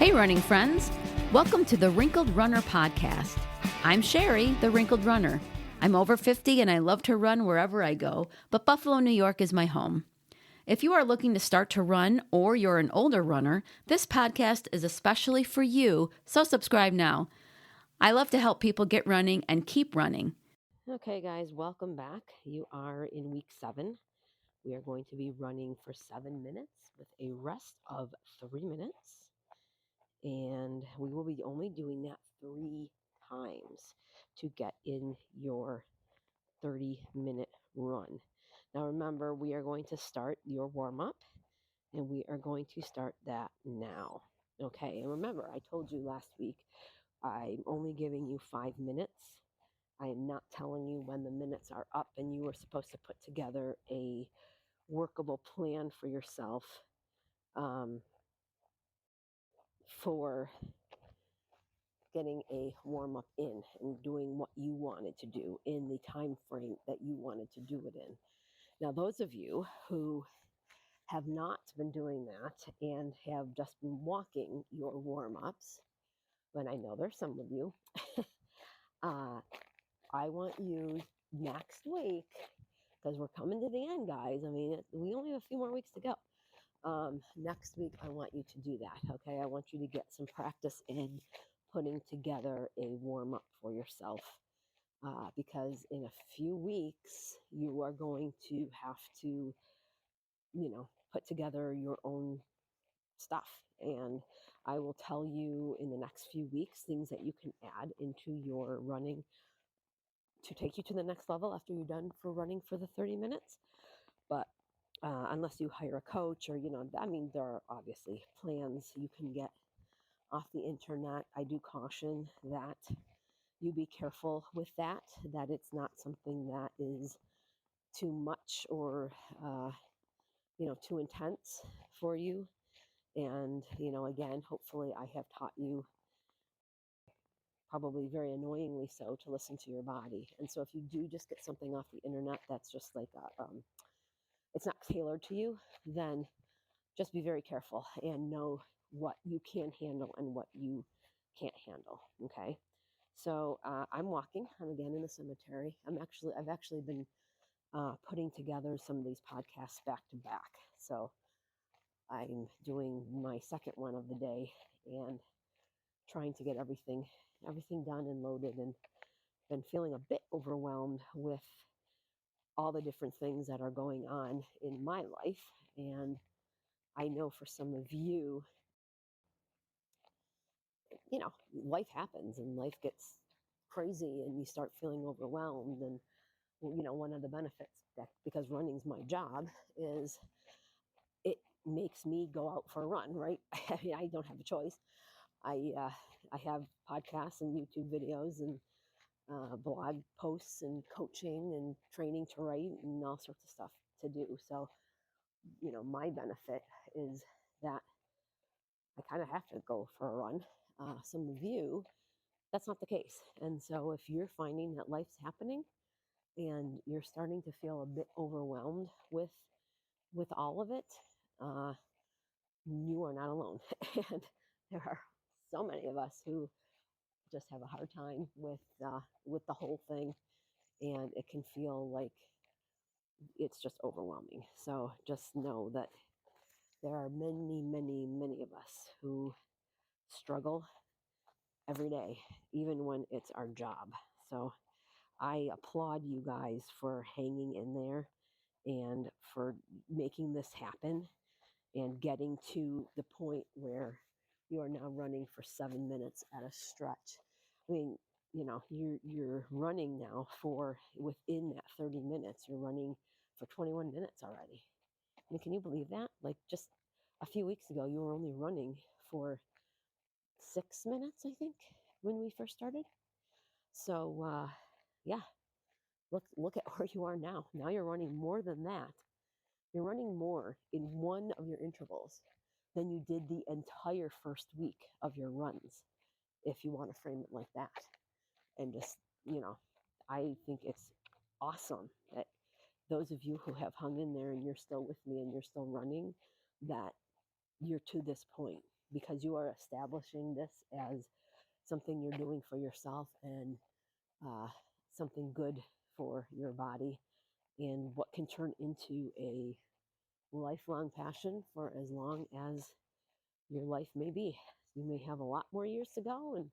Hey, running friends. Welcome to the Wrinkled Runner podcast. I'm Sherry, the Wrinkled Runner. I'm over 50 and I love to run wherever I go, but Buffalo, New York is my home. If you are looking to start to run or you're an older runner, this podcast is especially for you, so subscribe now. I love to help people get running and keep running. Okay, guys, welcome back. You are in week 7. We are going to be running for 7 minutes with a rest of 3 minutes. And we will be only doing that 3 times to get in your 30-minute run. Now, remember, we are going to start your warm up and we are going to start that now. Okay, and remember, I told you last week, I'm only giving you 5 minutes. I am not telling you when the minutes are up, and you are supposed to put together a workable plan for yourself for getting a warm up in and doing what you wanted to do in the time frame that you wanted to do it in. Now, those of you who have not been doing that and have just been walking your warm ups, and I know there's some of you, I want you next week, because we're coming to the end, guys. I mean, we only have a few more weeks to go. Next week, I want you to do that, okay? I want you to get some practice in putting together a warm up for yourself, because in a few weeks, you are going to have to, put together your own stuff. And I will tell you in the next few weeks things that you can add into your running to take you to the next level after you're done for running for the 30 minutes. But unless you hire a coach or, there are obviously plans you can get off the internet. I do caution that you be careful with that it's not something that is too much or, too intense for you. And, again, hopefully I have taught you, probably very annoyingly so, to listen to your body. And so if you do just get something off the internet that's just like it's not tailored to you, then just be very careful and know what you can handle and what you can't handle. Okay. So I'm walking. I'm again in the cemetery. I've actually been putting together some of these podcasts back to back. So I'm doing my second one of the day and trying to get everything done and loaded, and been feeling a bit overwhelmed with all the different things that are going on in my life. And I know for some of you, life happens and life gets crazy and you start feeling overwhelmed. And, one of the benefits that, because running's my job, is it makes me go out for a run, right? I mean, I don't have a choice. I have podcasts and YouTube videos and blog posts and coaching and training to write and all sorts of stuff to do. So, my benefit is that I kind of have to go for a run. Some of you, that's not the case. And so if you're finding that life's happening and you're starting to feel a bit overwhelmed with all of it, you are not alone. And there are so many of us who just have a hard time with the whole thing, and it can feel like it's just overwhelming. So just know that there are many, many, many of us who struggle every day, even when it's our job. So I applaud you guys for hanging in there and for making this happen and getting to the point where you are now running for 7 minutes at a stretch. I mean, you're running now for within that 30 minutes, you're running for 21 minutes already. I mean, can you believe that? Like just a few weeks ago, you were only running for 6 minutes, I think, when we first started. So, yeah, look at where you are now. Now you're running more than that. You're running more in one of your intervals than you did the entire first week of your runs, if you want to frame it like that. And just, I think it's awesome that those of you who have hung in there and you're still with me and you're still running, that you're to this point. because you are establishing this as something you're doing for yourself and something good for your body, and what can turn into a lifelong passion for as long as your life may be. You may have a lot more years to go, and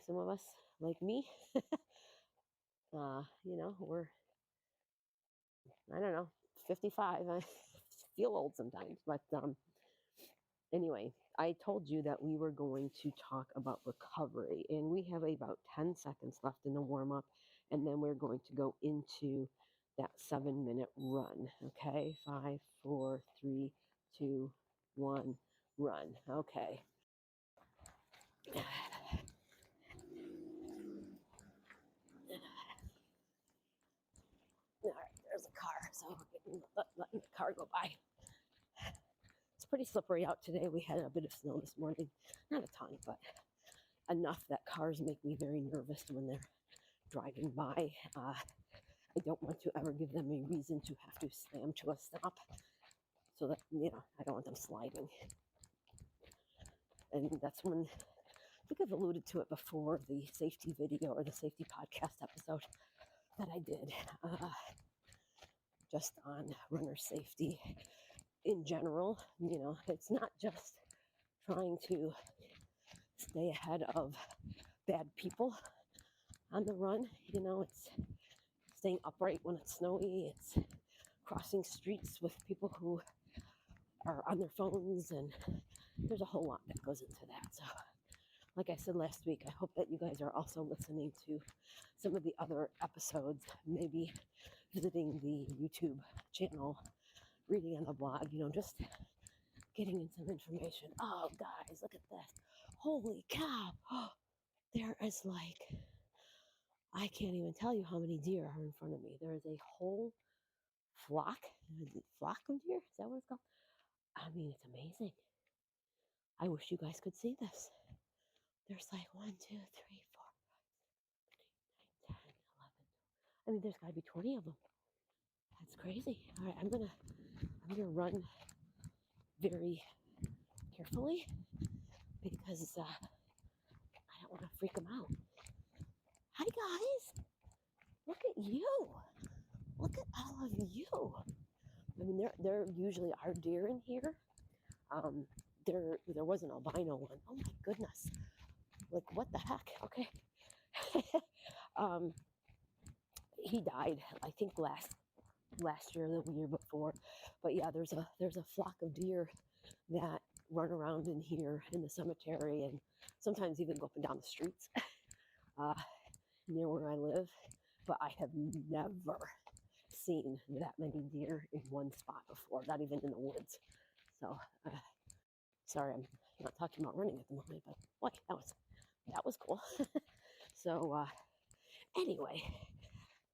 some of us, like me, we're, I don't know, 55. I feel old sometimes, but anyway, I told you that we were going to talk about recovery, and we have about 10 seconds left in the warm up, and then we're going to go into that 7-minute run. Okay, 5, 4, 3, 2, 1, run. Okay. All right, there's a car, so letting the car go by. It's pretty slippery out today. We had a bit of snow this morning, not a ton, but enough that cars make me very nervous when they're driving by. I don't want to ever give them a reason to have to slam to a stop, so that, I don't want them sliding. And that's when, I think I've alluded to it before, the safety video or the safety podcast episode that I did just on runner safety in general. It's not just trying to stay ahead of bad people on the run. It's staying upright when it's snowy. It's crossing streets with people who are on their phones, and there's a whole lot that goes into that. So, like I said last week, I hope that you guys are also listening to some of the other episodes, maybe visiting the YouTube channel, reading on the blog, just getting in some information. Oh, guys, look at this. Holy cow. There is I can't even tell you how many deer are in front of me. There is a whole flock of deer. Is that what it's called? I mean, it's amazing. I wish you guys could see this. There's 1, 2, 3, 4, 5, 6, 7, 8, 9, 10, 11. I mean, there's got to be 20 of them. That's crazy. All right, I'm gonna run very carefully because I don't want to freak them out. Hi guys, look at you. Look at all of you. I mean, there usually are deer in here. There was an albino one. Oh my goodness. What the heck? Okay. He died, I think last year or the year before. But yeah, there's a flock of deer that run around in here in the cemetery, and sometimes even go up and down the streets near where I live. But I have never seen that many deer in one spot before, not even in the woods. So sorry, I'm not talking about running at the moment, but boy, that was cool. So anyway,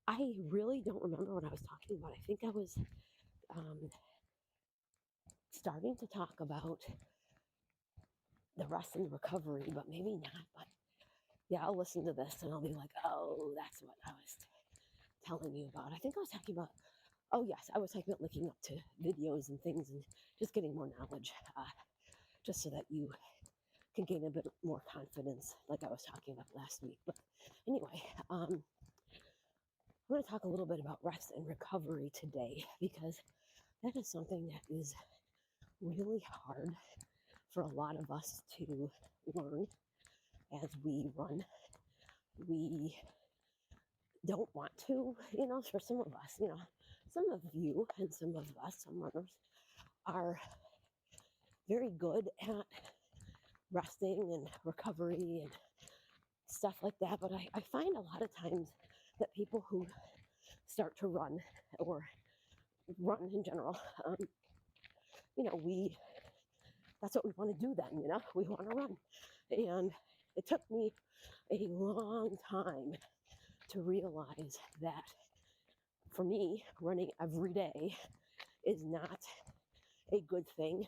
I really don't remember what I was talking about. I think I was starting to talk about the rest and the recovery, but maybe not. But yeah, I'll listen to this and I'll be like, oh, that's what I was telling you about. I think I was talking about, oh yes, I was talking about looking up to videos and things and just getting more knowledge, just so that you can gain a bit more confidence, like I was talking about last week. But anyway, I'm going to talk a little bit about rest and recovery today, because that is something that is really hard for a lot of us to learn as we run. We don't want to, for some of us, some of you and some of us, some runners, are very good at resting and recovery and stuff like that. But I find a lot of times that people who start to run, or run in general, that's what we want to do then, we want to run. And it took me a long time to realize that for me, running every day is not a good thing.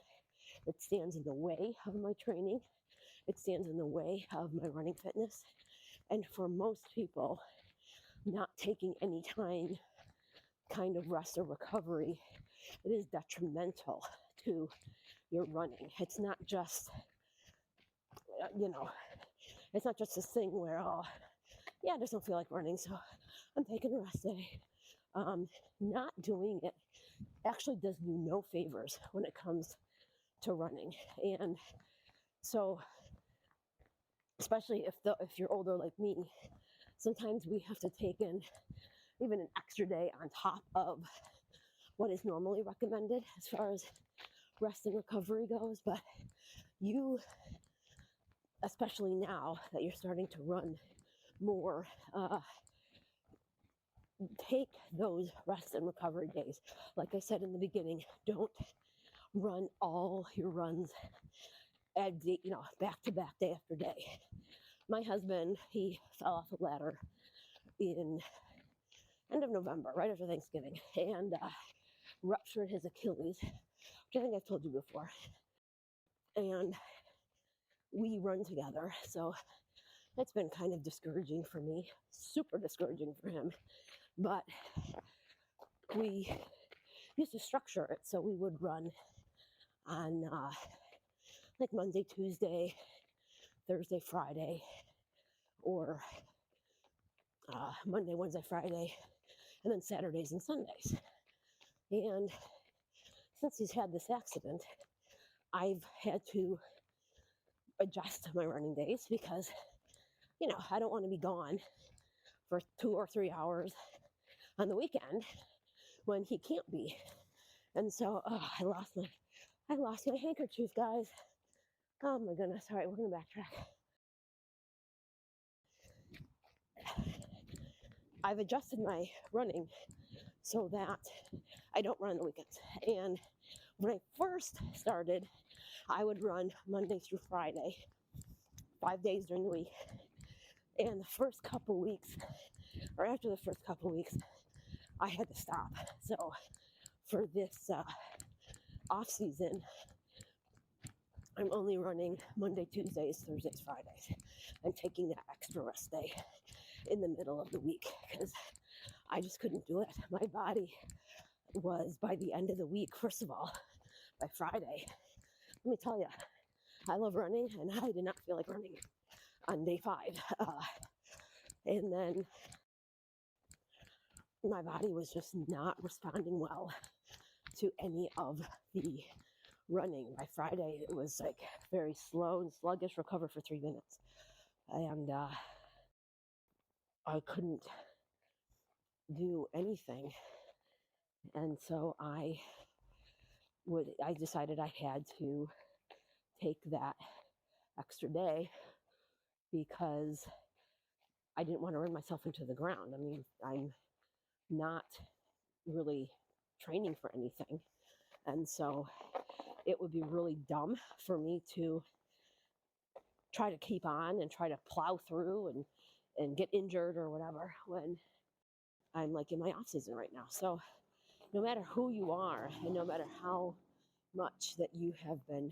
It stands in the way of my training. It stands in the way of my running fitness. And for most people, not taking any kind of rest or recovery, it is detrimental to you're running. It's not just, it's not just this thing where, oh, yeah, I just don't feel like running, so I'm taking a rest day. Not doing it actually does you no favors when it comes to running. And so, especially if you're older like me, sometimes we have to take in even an extra day on top of what is normally recommended as far as rest and recovery goes. But you, especially now that you're starting to run more, take those rest and recovery days. Like I said in the beginning, don't run all your runs back to back, day after day. My husband, he fell off a ladder in end of November, right after Thanksgiving, and ruptured his Achilles, which I think I've told you before. And we run together, so it's been kind of discouraging for me, super discouraging for him. But we used to structure it so we would run on like Monday, Tuesday, Thursday, Friday, or Monday, Wednesday, Friday, and then Saturdays and Sundays. And since he's had this accident, I've had to adjust my running days because, I don't want to be gone for 2 or 3 hours on the weekend when he can't be. And so, I lost my handkerchief, guys. Oh my goodness. All right, we're going to backtrack. I've adjusted my running so that I don't run on the weekends. And when I first started, I would run Monday through Friday, 5 days during the week. And the first couple weeks, or after the first couple weeks, I had to stop. So for this off season, I'm only running Monday, Tuesdays, Thursdays, Fridays, and taking that extra rest day in the middle of the week because I just couldn't do it. My body was, by the end of the week, first of all, by Friday, let me tell you, I love running, and I did not feel like running on day 5. And then my body was just not responding well to any of the running. By Friday, it was like very slow and sluggish, recover for 3 minutes. And I couldn't do anything. And so I decided I had to take that extra day because I didn't want to run myself into the ground. I mean, I'm not really training for anything. And so it would be really dumb for me to try to keep on and try to plow through and get injured or whatever when I'm like in my off season right now. So no matter who you are and no matter how much that you have been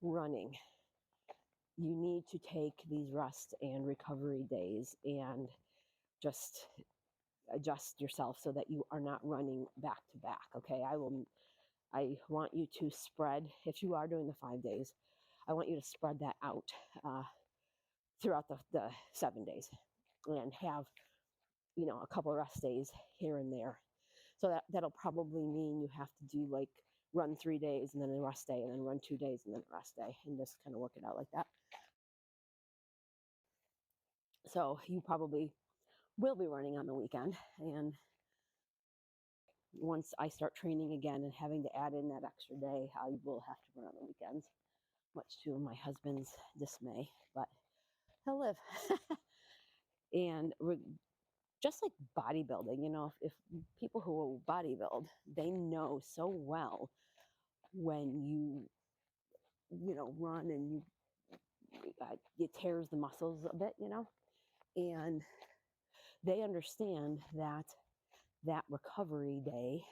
running, you need to take these rest and recovery days and just adjust yourself so that you are not running back to back. Okay. I want you to spread, if you are doing the 5 days, I want you to spread that out throughout the 7 days and have, a couple of rest days here and there. So that'll probably mean you have to do like run 3 days and then a rest day and then run 2 days and then a rest day and just kind of work it out like that. So you probably will be running on the weekend. And once I start training again and having to add in that extra day, I will have to run on the weekends, much to my husband's dismay, but he'll live. And just like bodybuilding, if people who bodybuild, they know so well when you run and it tears the muscles a bit, and they understand that recovery day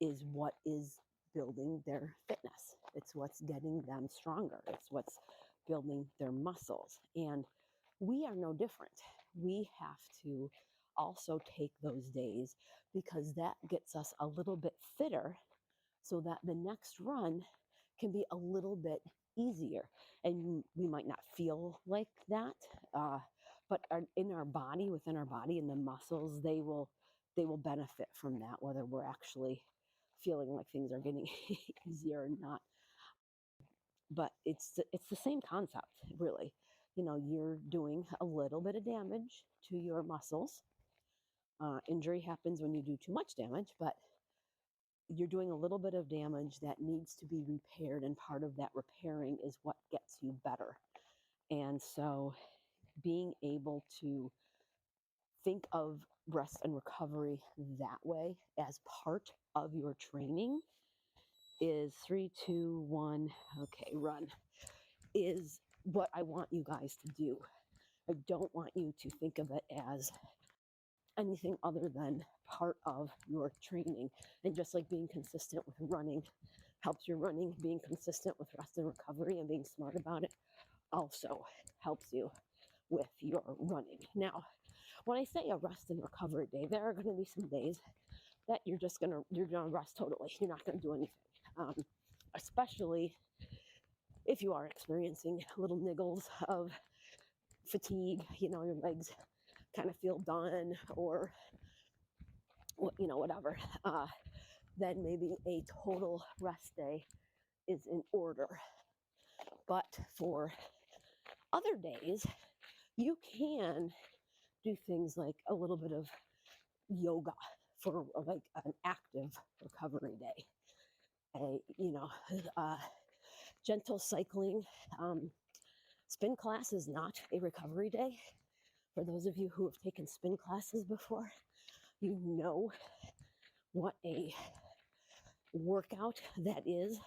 is what is building their fitness. It's what's getting them stronger. It's what's building their muscles. And we are no different. We have to also take those days because that gets us a little bit fitter so that the next run can be a little bit easier. And we might not feel like that, but in our body, within our body, and the muscles, they will benefit from that, whether we're actually feeling like things are getting easier or not. But it's the same concept, really. You're doing a little bit of damage to your muscles. Injury happens when you do too much damage, but you're doing a little bit of damage that needs to be repaired, and part of that repairing is what gets you better. And so being able to think of rest and recovery that way as part of your training is 3, 2, 1, okay, run, is what I want you guys to do. I don't want you to think of it as anything other than part of your training. And just like being consistent with running helps your running, being consistent with rest and recovery and being smart about it also helps you with your running. Now, when I say a rest and recovery day, there are going to be some days that you're gonna rest totally. You're not going to do anything, especially if you are experiencing little niggles of fatigue. Your legs kind of feel done, or whatever. Then maybe a total rest day is in order. But for other days, you can do things like a little bit of yoga for like an active recovery day. Gentle cycling. Spin class is not a recovery day. For those of you who have taken spin classes before, you know what a workout that is.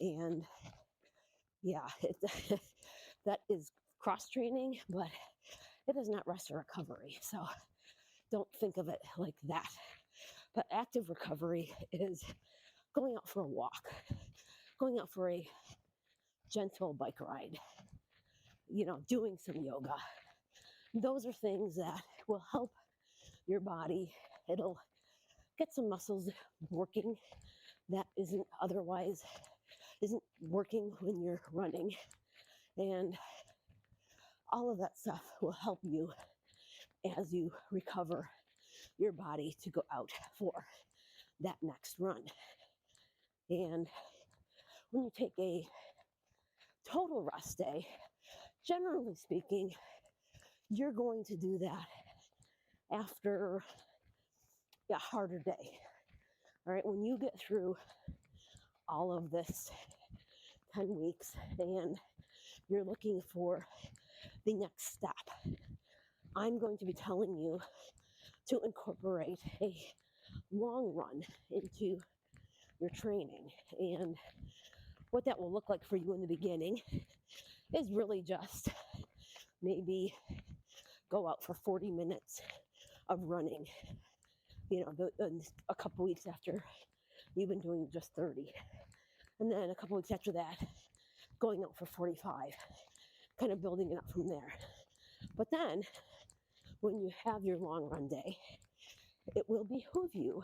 And yeah, that is cross training, but it is not rest or recovery. So don't think of it like that. But active recovery is going out for a walk, going out for a gentle bike ride, doing some yoga. Those are things that will help your body. It'll get some muscles working that isn't working when you're running. And all of that stuff will help you as you recover your body to go out for that next run. And when you take a total rest day, generally speaking, you're going to do that after a harder day. All right, when you get through all of this 10 weeks and you're looking for the next step, I'm going to be telling you to incorporate a long run into your training. And what that will look like for you in the beginning is really just maybe go out for 40 minutes of running, a couple weeks after you've been doing just 30. And then a couple weeks after that, going out for 45, kind of building it up from there. But then when you have your long run day, it will behoove you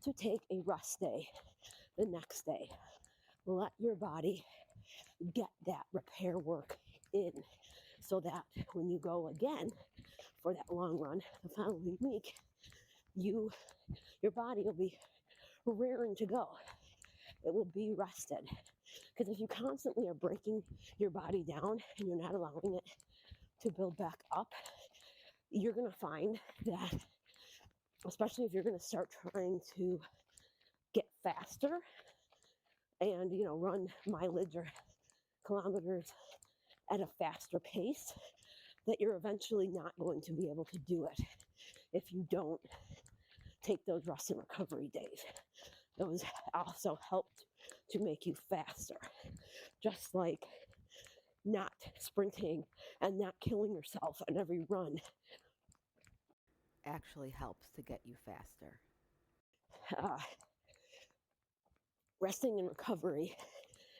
to take a rest day the next day. Let your body get that repair work in, so that when you go again for that long run the following week, your body will be raring to go. It will be rested. Because if you constantly are breaking your body down and you're not allowing it to build back up, you're going to find that, especially if you're going to start trying to get faster and, run mileage or kilometers at a faster pace, that you're eventually not going to be able to do it if you don't take those rest and recovery days. Those also help to make you faster. Just like not sprinting and not killing yourself on every run actually helps to get you faster. Resting and recovery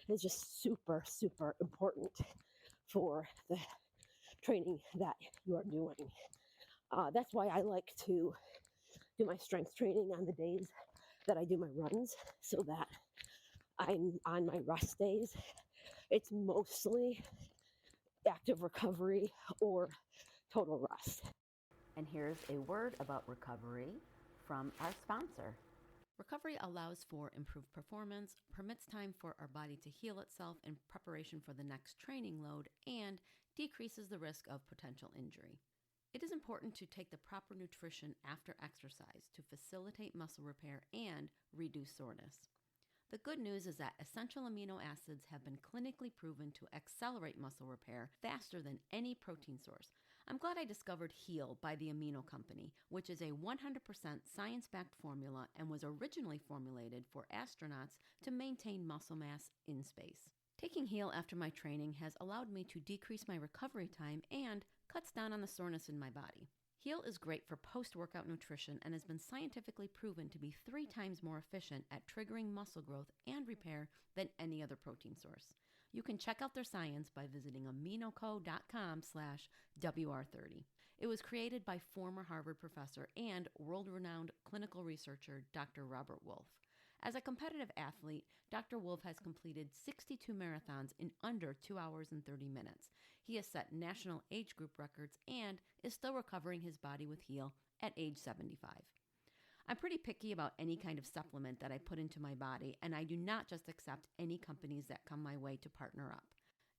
is just super, super important for the training that you are doing. That's why I like to do my strength training on the days that I do my runs, so that I'm on my rest days, it's mostly active recovery or total rest. And here's a word about recovery from our sponsor. Recovery allows for improved performance, permits time for our body to heal itself in preparation for the next training load, and decreases the risk of potential injury. It is important to take the proper nutrition after exercise to facilitate muscle repair and reduce soreness. The good news is that essential amino acids have been clinically proven to accelerate muscle repair faster than any protein source. I'm glad I discovered Heal by the Amino Company, which is a 100% science-backed formula and was originally formulated for astronauts to maintain muscle mass in space. Taking Heal after my training has allowed me to decrease my recovery time and cuts down on the soreness in my body. Heal is great for post-workout nutrition and has been scientifically proven to be 3 times more efficient at triggering muscle growth and repair than any other protein source. You can check out their science by visiting aminoco.com/WR30. It was created by former Harvard professor and world-renowned clinical researcher Dr. Robert Wolfe. As a competitive athlete, Dr. Wolfe has completed 62 marathons in under 2 hours and 30 minutes. He has set national age group records and is still recovering his body with Heal at age 75. I'm pretty picky about any kind of supplement that I put into my body, and I do not just accept any companies that come my way to partner up.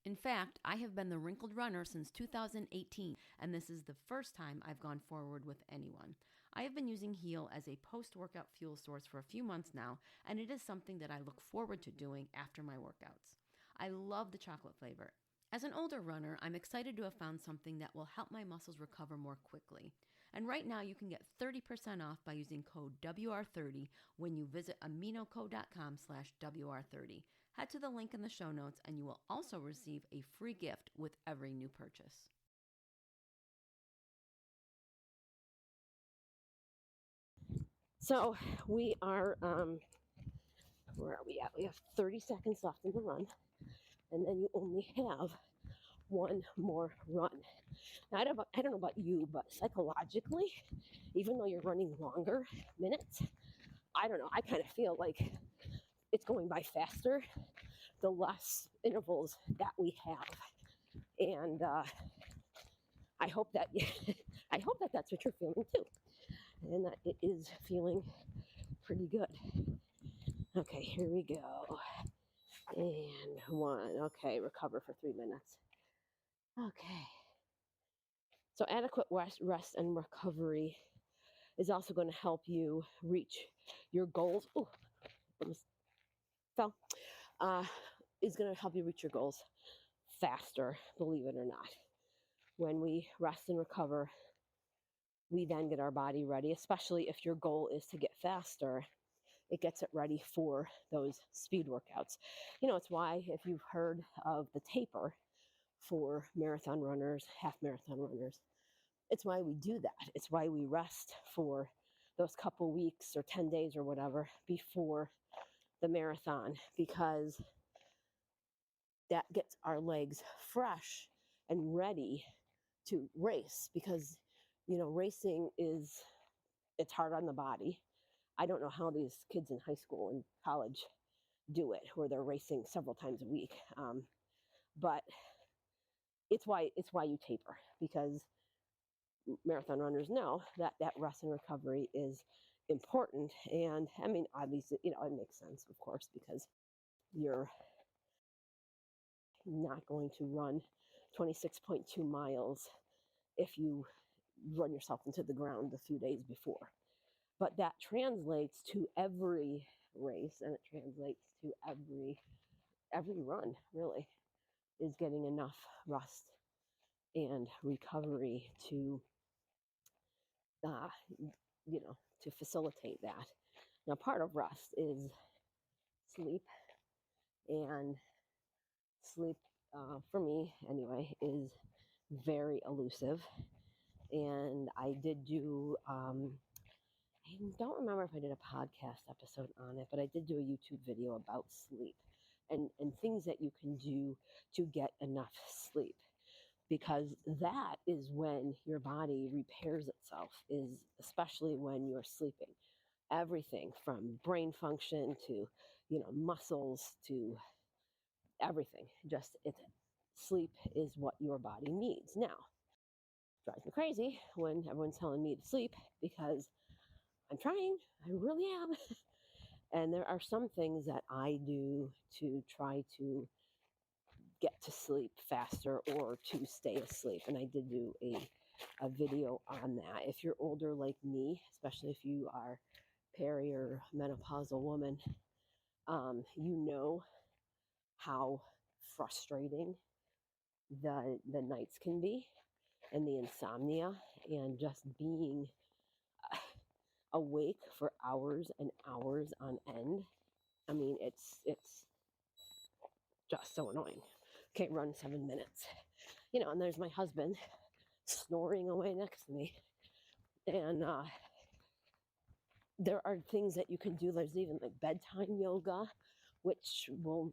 In fact, I have been the Wrinkled Runner since 2018, and this is the first time I've gone forward with anyone. I have been using Heal as a post-workout fuel source for a few months now, and it is something that I look forward to doing after my workouts. I love the chocolate flavor. As an older runner, I'm excited to have found something that will help my muscles recover more quickly. And right now you can get 30% off by using code WR30 when you visit aminoco.com/WR30. Head to the link in the show notes and you will also receive a free gift with every new purchase. So we are, where are we at? We have 30 seconds left in the run, and then you only have one more run. Now, I don't know about you, but psychologically, even though you're running longer minutes, I don't know, I kind of feel like it's going by faster the less intervals that we have. And I hope that I hope that that's what you're feeling too, and that it is feeling pretty good. Okay, here we go. And 1. Okay, recover for 3 minutes. Okay. So adequate rest and recovery is also going to help you reach your goals. Oh, almost fell. Is going to help you reach your goals faster, believe it or not. When we rest and recover, we then get our body ready, especially if your goal is to get faster. It gets it ready for those speed workouts. You know, it's why if you've heard of the taper for marathon runners, half marathon runners, it's why we do that. It's why we rest for those couple weeks or 10 days or whatever before the marathon, because that gets our legs fresh and ready to race. Because, you know, racing it's hard on the body. I don't know how these kids in high school and college do it, where they're racing several times a week. But it's why you taper, because marathon runners know that rest and recovery is important. And I mean, obviously, you know, it makes sense, of course, because you're not going to run 26.2 miles if you run yourself into the ground a few days before. But that translates to every race, and it translates to every run, really, is getting enough rest and recovery to you know, to facilitate that. Now, part of rest is sleep, and sleep, for me anyway, is very elusive. And I did do, I don't remember if I did a podcast episode on it, but I did do a YouTube video about sleep and things that you can do to get enough sleep. Because that is when your body repairs itself, is especially when you're sleeping. Everything from brain function to muscles to everything. Sleep is what your body needs. Now, drives me crazy when everyone's telling me to sleep because I'm trying. I really am. And there are some things that I do to try to get to sleep faster or to stay asleep. And I did do a video on that. If you're older like me, especially if you are peri or menopausal woman, you know how frustrating the nights can be and the insomnia and just being awake for hours and hours on end. I mean, it's just so annoying. Okay, run 7 minutes. And there's my husband snoring away next to me. And there are things that you can do. There's even like bedtime yoga, which will,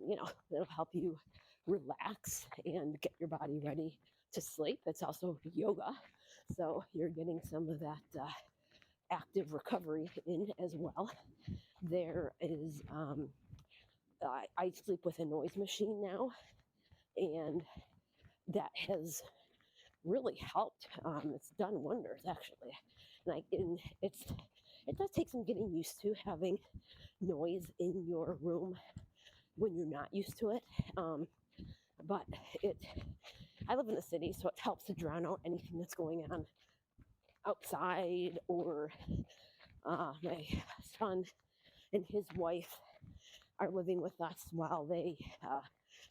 it'll help you relax and get your body ready to sleep. It's also yoga. So you're getting some of that active recovery in as well. There is, I sleep with a noise machine now, and that has really helped. It's done wonders, actually. And it does take some getting used to having noise in your room when you're not used to it. But I live in the city, so it helps to drown out anything that's going on outside. Or my son and his wife are living with us while they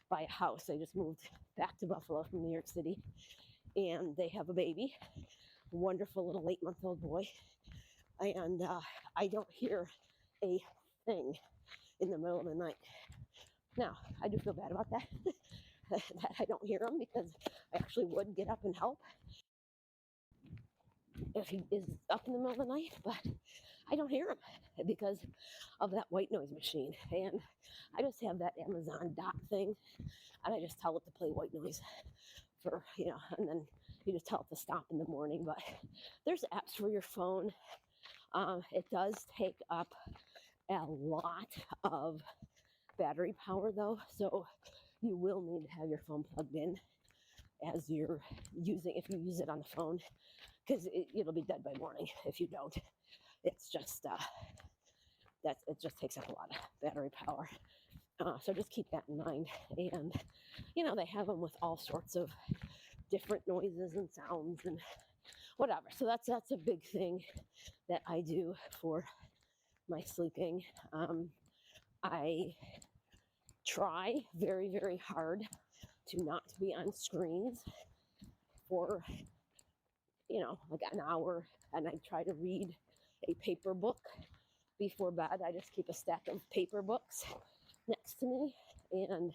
buy a house. They just moved back to Buffalo from New York City, and they have a baby, a wonderful little 8-month-old boy. And I don't hear a thing in the middle of the night. Now, I do feel bad about that, that I don't hear him, because I actually would get up and help if he is up in the middle of the night, but I don't hear him because of that white noise machine. And I just have that Amazon Dot thing, and I just tell it to play white noise for, and then you just tell it to stop in the morning. But there's apps for your phone. It does take up a lot of battery power, though, so you will need to have your phone plugged in as you're if you use it on the phone, because it'll be dead by morning if you don't. It's just it just takes up a lot of battery power. So just keep that in mind. And they have them with all sorts of different noises and sounds and whatever. So that's a big thing that I do for my sleeping. I try very, very hard to not be on screens for like an hour, and I try to read a paper book before bed. I just keep a stack of paper books next to me and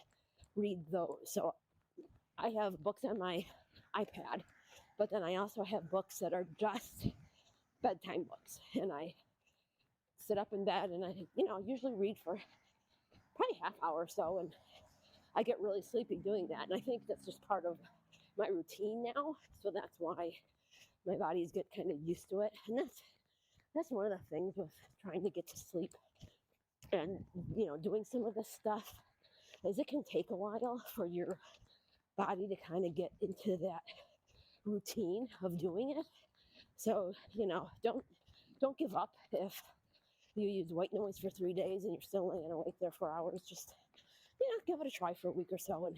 read those. So I have books on my iPad, but then I also have books that are just bedtime books, and I sit up in bed and I usually read for probably half hour or so, and I get really sleepy doing that. And I think that's just part of my routine now, so that's why my body's get kind of used to it. And that's one of the things with trying to get to sleep and doing some of this stuff, is it can take a while for your body to kind of get into that routine of doing it. So don't give up if you use white noise for 3 days and you're still laying awake there for hours. Just give it a try for a week or so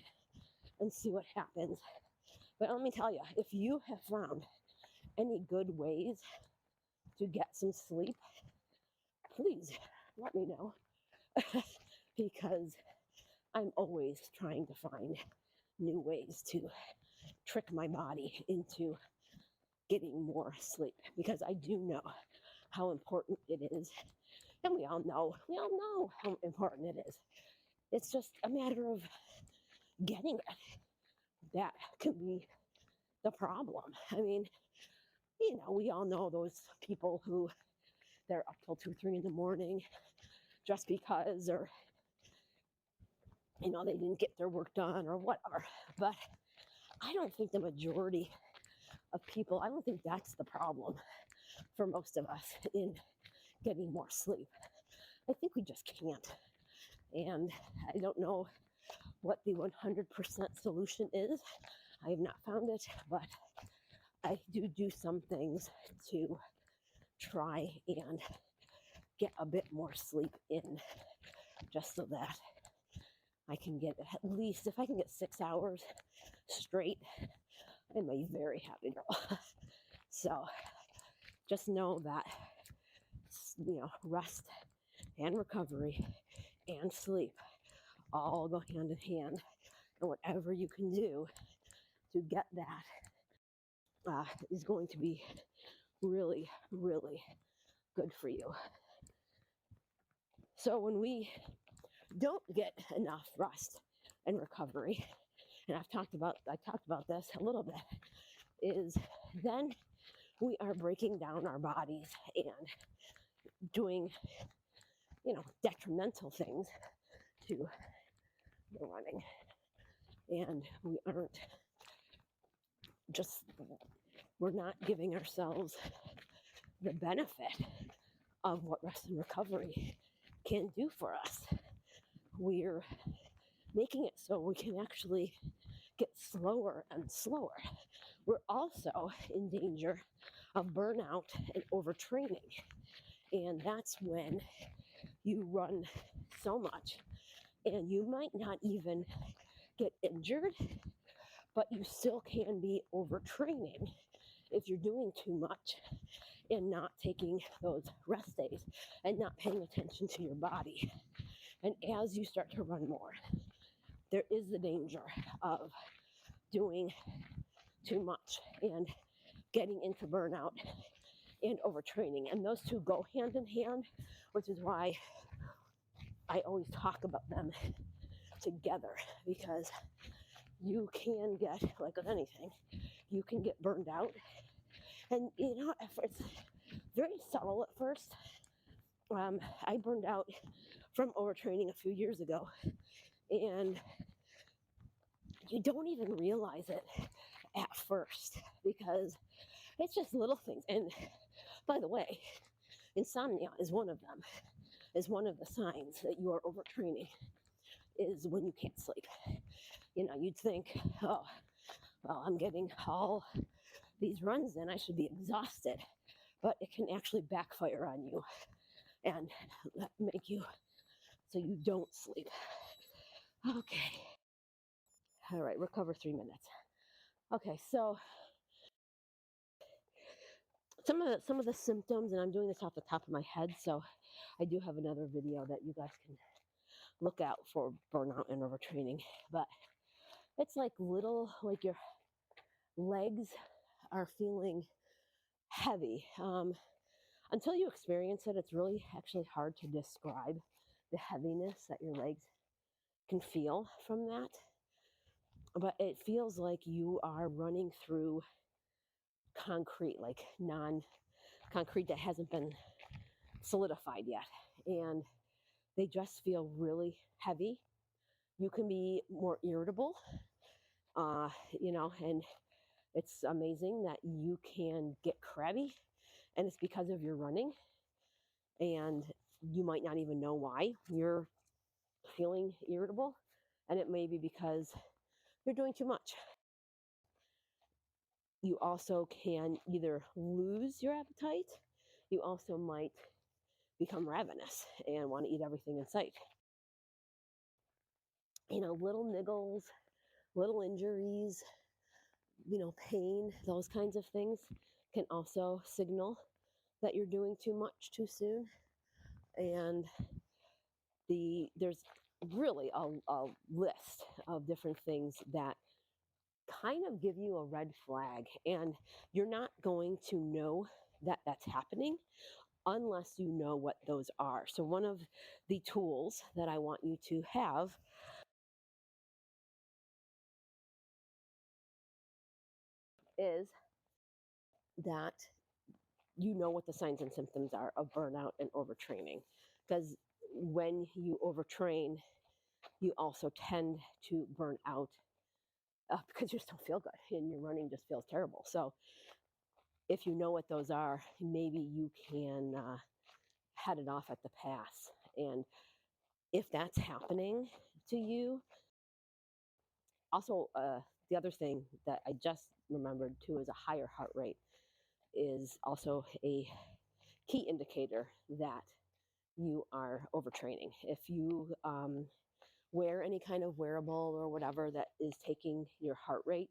and see what happens. But let me tell you, if you have found any good ways to get some sleep, please let me know, because I'm always trying to find new ways to trick my body into getting more sleep, because I do know how important it is. And we all know how important it is. It's just a matter of getting it. That can be the problem. I mean, we all know those people who they're up till 2, 3 in the morning just because, or they didn't get their work done or whatever. But I don't think the majority of people, I don't think that's the problem for most of us in getting more sleep. I think we just can't And I don't know what the 100% solution is. I have not found it, but I do some things to try and get a bit more sleep in, just so that I can get at least, if I can get 6 hours straight, I'm a very happy girl. So just know that, rest and recovery and sleep all go hand in hand. And whatever you can do to get that is going to be really, really good for you. So when we don't get enough rest and recovery, and I talked about this a little bit, is then we are breaking down our bodies and doing, detrimental things to the running. And we're not giving ourselves the benefit of what rest and recovery can do for us. We're making it so we can actually get slower and slower. We're also in danger of burnout and overtraining. And that's when you run so much and you might not even get injured, but you still can be overtraining if you're doing too much and not taking those rest days and not paying attention to your body. And as you start to run more, there is the danger of doing too much and getting into burnout and overtraining. And those two go hand in hand, which is why I always talk about them together, because you can get, like with anything, you can get burned out. And, it's very subtle at first. I burned out from overtraining a few years ago, and you don't even realize it at first because it's just little things. And by the way, insomnia is one of them, is one of the signs that you are overtraining, is when you can't sleep. You'd think, oh, well, I'm getting all these runs in, I should be exhausted. But it can actually backfire on you and make you so you don't sleep. Okay. All right, recover 3 minutes. Okay, so some of the symptoms, and I'm doing this off the top of my head, so I do have another video that you guys can look out for burnout and overtraining. But it's like your legs are feeling heavy. Until you experience it, it's really actually hard to describe the heaviness that your legs can feel from that. But it feels like you are running through concrete, like non-concrete that hasn't been solidified yet. And they just feel really heavy. You can be more irritable, and it's amazing that you can get crabby, and it's because of your running. And you might not even know why you're feeling irritable. And it may be because you're doing too much. You also can either lose your appetite. You also might become ravenous and want to eat everything in sight. Little niggles, little injuries, pain, those kinds of things can also signal that you're doing too much too soon. And there's really a list of different things that kind of give you a red flag, and you're not going to know that that's happening unless you know what those are. So one of the tools that I want you to have is that you know what the signs and symptoms are of burnout and overtraining. Because when you overtrain, you also tend to burn out because you just don't feel good and your running just feels terrible. So if you know what those are, maybe you can head it off at the pass. And If that's happening to you, also, the other thing that I just remembered too is a higher heart rate is also a key indicator that you are overtraining. If you wear any kind of wearable or whatever that is taking your heart rate,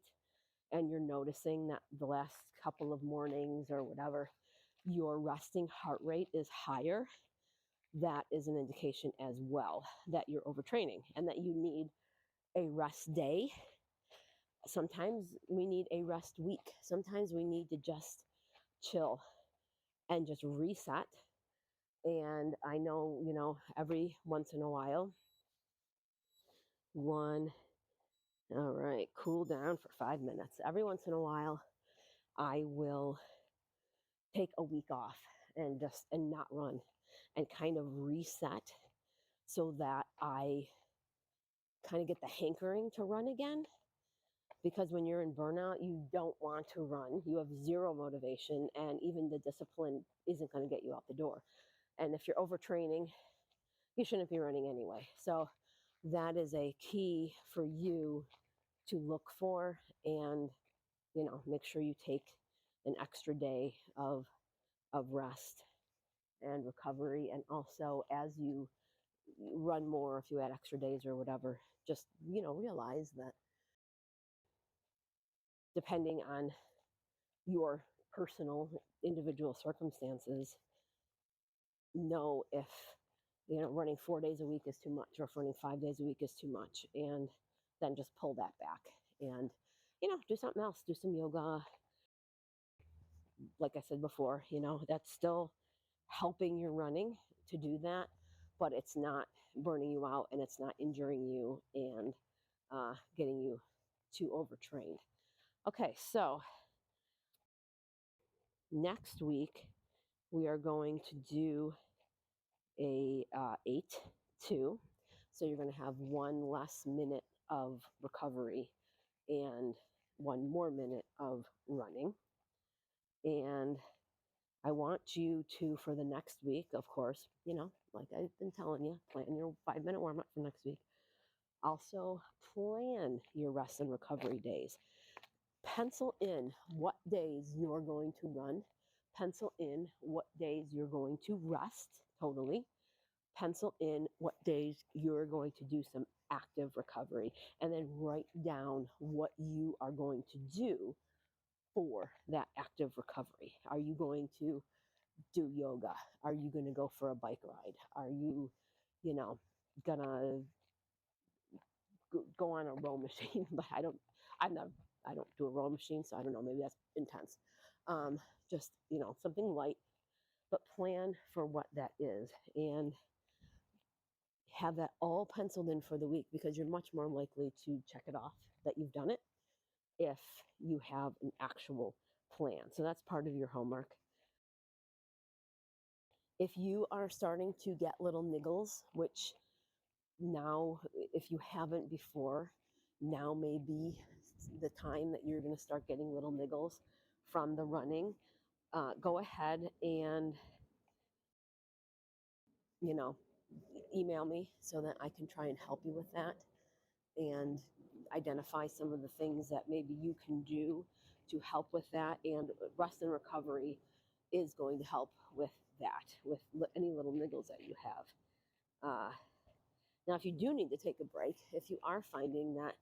and you're noticing that the last couple of mornings or whatever, your resting heart rate is higher, that is an indication as well that you're overtraining and that you need a rest day. Sometimes we need a rest week. Sometimes we need to just chill and just reset. And I know, every once in a while, all right, cool down for 5 minutes. Every once in a while, I will take a week off and not run and kind of reset so that I kind of get the hankering to run again. Because when you're in burnout, you don't want to run. You have zero motivation, and even the discipline isn't going to get you out the door. And if you're overtraining, you shouldn't be running anyway. So that is a key for you to look for, and make sure you take an extra day of rest and recovery. And also, as you run more, if you add extra days or whatever, just realize that depending on your personal individual circumstances, know if running 4 days a week is too much, or if running 5 days a week is too much, and then just pull that back and do something else. Do some yoga. Like I said before, that's still helping your running to do that, but it's not burning you out, and it's not injuring you and getting you too overtrained. Okay, so next week we are going to do a 8-2. So you're going to have one less minute of recovery and one more minute of running. And I want you to, for the next week, of course, like I've been telling you, plan your 5-minute warm up for next week. Also, plan your rest and recovery days. Pencil in what days you're going to run. Pencil in what days you're going to rest totally. Pencil in what days you're going to do some active recovery, and then write down what you are going to do for that active recovery. Are you going to do yoga? Are you going to go for a bike ride? Are you, gonna go on a row machine? But I don't do a row machine, so I don't know. Maybe that's intense. Just something light, but plan for what that is, and have that all penciled in for the week, because you're much more likely to check it off that you've done it if you have an actual plan. So that's part of your homework. If you are starting to get little niggles, which now, if you haven't before, now may be the time that you're going to start getting little niggles from the running, go ahead and, email me so that I can try and help you with that and identify some of the things that maybe you can do to help with that. And rest and recovery is going to help with that, with any little niggles that you have. Now, if you do need to take a break, if you are finding that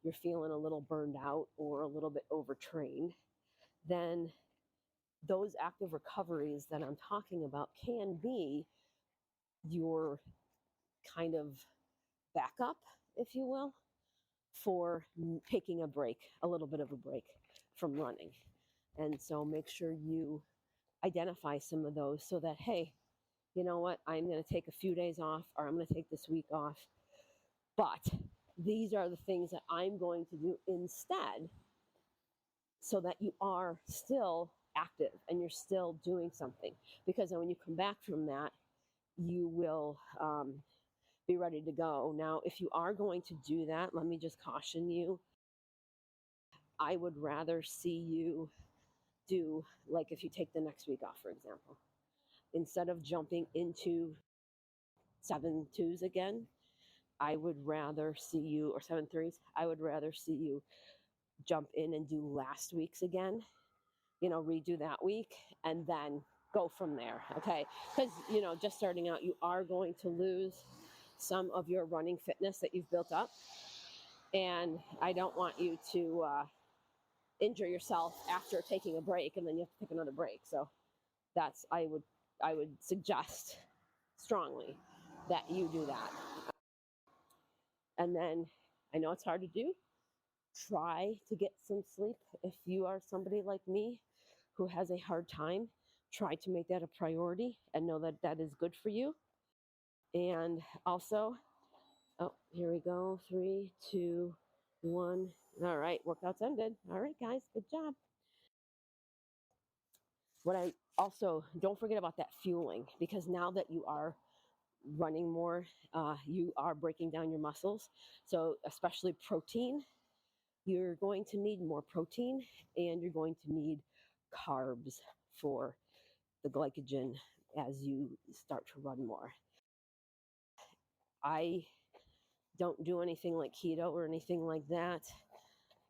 you're feeling a little burned out or a little bit overtrained, then those active recoveries that I'm talking about can be your kind of backup, if you will, for taking a break, a little bit of a break from running. And so make sure you identify some of those so that, hey, you know what, I'm going to take a few days off, or I'm going to take this week off, but these are the things that I'm going to do instead, so that you are still active and you're still doing something. Because then when you come back from that, you will be ready to go. Now, if you are going to do that, let me just caution you. I would rather see you do, like if you take the next week off, for example, instead of jumping into 7.2s again, I would rather see you, or 7.3s, I would rather see you jump in and do last week's again, redo that week and then go from there. Okay. Because, just starting out, you are going to lose some of your running fitness that you've built up. And I don't want you to injure yourself after taking a break and then you have to take another break. So I would suggest strongly that you do that. And then I know it's hard to do. Try to get some sleep. If you are somebody like me who has a hard time, try to make that a priority and know that that is good for you. And also, oh, here we go. 3, 2, 1. All right, workout's ended. All right, guys, good job. What I also, don't forget about that fueling, because now that you are running more, you are breaking down your muscles. So especially protein, you're going to need more protein and you're going to need carbs for the glycogen as you start to run more. I don't do anything like keto or anything like that.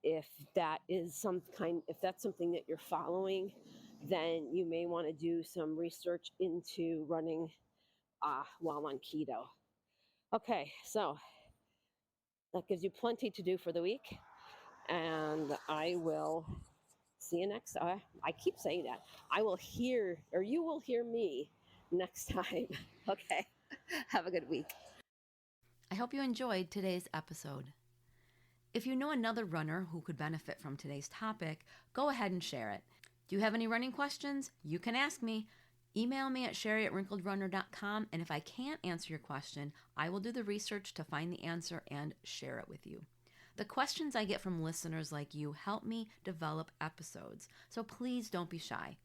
If that's something that you're following, then you may want to do some research into running while on keto. Okay, so that gives you plenty to do for the week. And I will see you next. I keep saying that. You will hear me next time. Okay. Have a good week. I hope you enjoyed today's episode. If you know another runner who could benefit from today's topic, go ahead and share it. Do you have any running questions? You can ask me. Email me at sherry@wrinkledrunner.com, and if I can't answer your question, I will do the research to find the answer and share it with you. The questions I get from listeners like you help me develop episodes, so please don't be shy.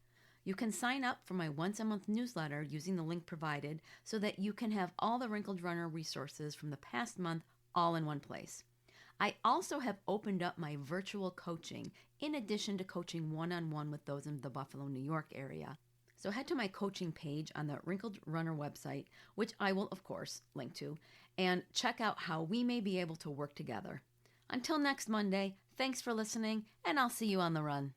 You can sign up for my once-a-month newsletter using the link provided so that you can have all the Wrinkled Runner resources from the past month all in one place. I also have opened up my virtual coaching in addition to coaching one-on-one with those in the Buffalo, New York area. So head to my coaching page on the Wrinkled Runner website, which I will, of course, link to, and check out how we may be able to work together. Until next Monday, thanks for listening, and I'll see you on the run.